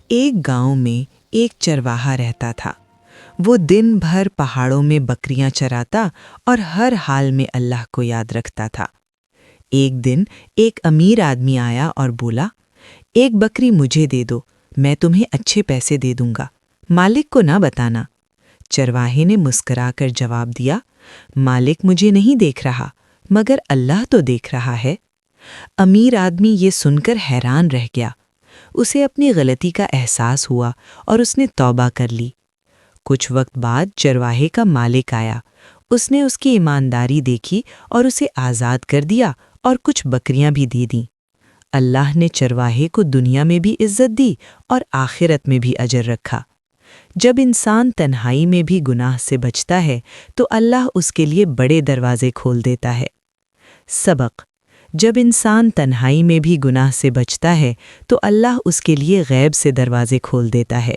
ایک گاؤں میں ایک چرواہا رہتا تھا۔ وہ دن بھر پہاڑوں میں بکریاں چراتا اور ہر حال میں اللہ کو یاد رکھتا تھا۔ ایک دن ایک امیر آدمی آیا اور بولا، ایک بکری مجھے دے دو، میں تمہیں اچھے پیسے دے دوں گا، مالک کو نہ بتانا۔ چرواہے نے مسکرا کر جواب دیا، مالک مجھے نہیں دیکھ رہا، مگر اللہ تو دیکھ رہا ہے۔ امیر آدمی یہ سن کر حیران رہ گیا۔ اسے اپنی غلطی کا احساس ہوا اور اس نے توبہ کر لی۔ کچھ وقت بعد چرواہے کا مالک آیا۔ اس نے اس کی ایمانداری دیکھی اور اسے آزاد کر دیا اور کچھ بکریاں بھی دے دیں۔ اللہ نے چرواہے کو دنیا میں بھی عزت دی اور آخرت میں بھی اجر رکھا۔ جب انسان تنہائی میں بھی گناہ سے بچتا ہے تو اللہ اس کے لیے بڑے دروازے کھول دیتا ہے۔ سبق: جب انسان تنہائی میں بھی گناہ سے بچتا ہے تو اللہ اس کے لیے غیب سے دروازے کھول دیتا ہے۔